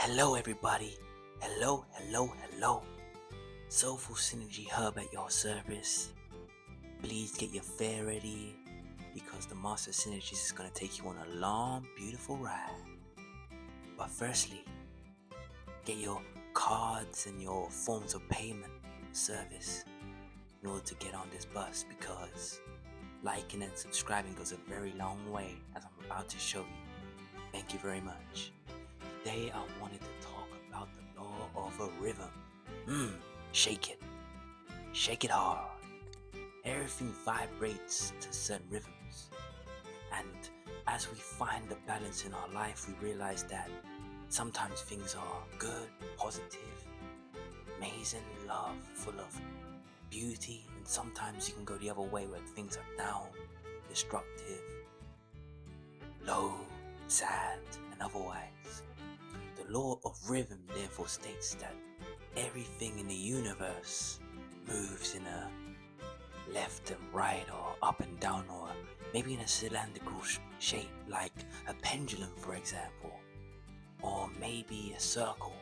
Hello, everybody. Hello, hello, hello. Soulful Synergy Hub at your service. Please get your fare ready because the Master Synergist is going to take you on a long, beautiful ride. But firstly, get your cards and your forms of payment service in order to get on this bus because liking and subscribing goes a very long way, as I'm about to show you. Thank you very much. Today I wanted to talk about the law of a rhythm. Shake it hard. Everything vibrates to certain rhythms, and as we find the balance in our life, we realize that sometimes things are good, positive, amazing, love, full of beauty, and sometimes you can go the other way where things are down, destructive, low, sad, and otherwise. The law of rhythm therefore states that everything in the universe moves in a left and right or up and down, or maybe in a cylindrical shape like a pendulum, for example, or maybe a circle.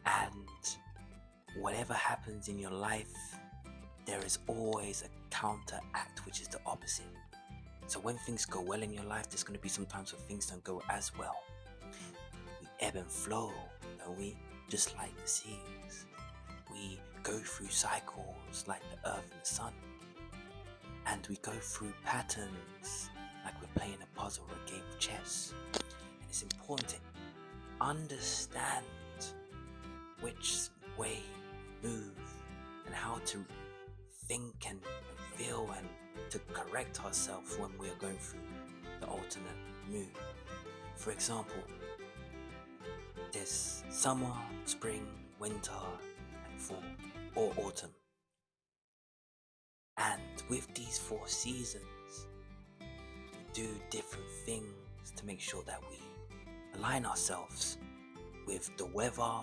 And whatever happens in your life, there is always a counteract, which is the opposite. So when things go well in your life, there's going to be some times where things don't go as well. We ebb and flow, don't we? Just like the seas. We go through cycles like the earth and the sun. And we go through patterns like we're playing a puzzle or a game of chess. And it's important to understand which way we move and how to think and feel and to correct ourselves when we are going through the alternate mood. For example, there's summer, spring, winter, and fall, or autumn. And with these 4 seasons, we do different things to make sure that we align ourselves with the weather,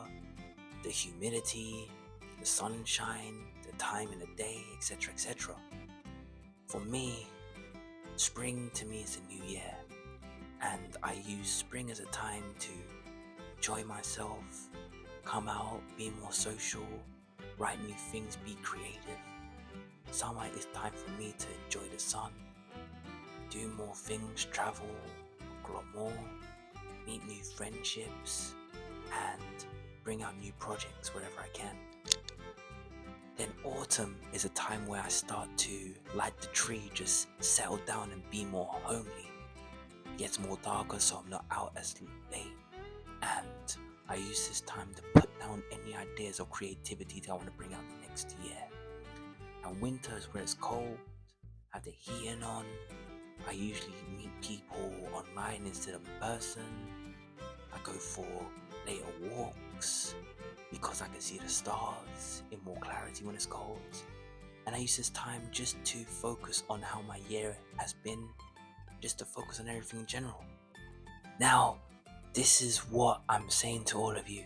the humidity, the sunshine, the time in the day, etc., etc. For me, spring to me is a new year, and I use spring as a time to enjoy myself, come out, be more social, write new things, be creative. Summer is time for me to enjoy the sun, do more things, travel, grow more, meet new friendships, and bring out new projects wherever I can. Then autumn is a time where I start to, like the tree, just settle down and be more homely. It gets more darker, so I'm not out as late. And I use this time to put down any ideas or creativity that I want to bring out the next year. And winter is where it's cold, I have the heating on. I usually meet people online instead of in person. I go for later walks because I can see the stars in more clarity when it's cold. And I use this time just to focus on how my year has been, just to focus on everything in general. Now, this is what I'm saying to all of you.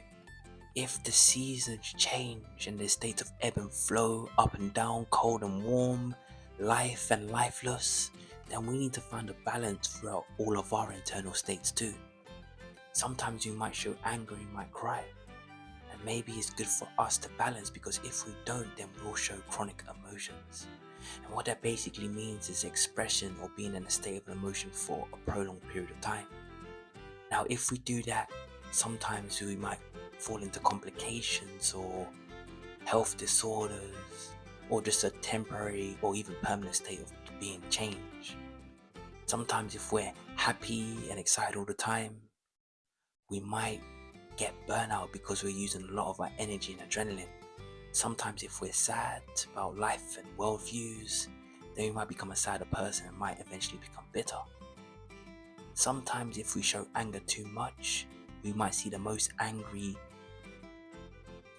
If the seasons change and there's states of ebb and flow, up and down, cold and warm, life and lifeless, then we need to find a balance throughout all of our internal states too. Sometimes you might show anger, you might cry. And maybe it's good for us to balance, because if we don't, then we'll show chronic emotions. And what that basically means is expression or being in a state of emotion for a prolonged period of time. Now, if we do that, sometimes we might fall into complications or health disorders, or just a temporary or even permanent state of being changed. Sometimes if we're happy and excited all the time, we might get burnout because we're using a lot of our energy and adrenaline. Sometimes if we're sad about life and worldviews, then we might become a sadder person and might eventually become bitter. Sometimes if we show anger too much, we might see the most angry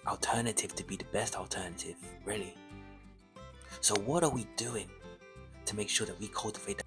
alternative to be the best alternative, really. So what are we doing to make sure that we cultivate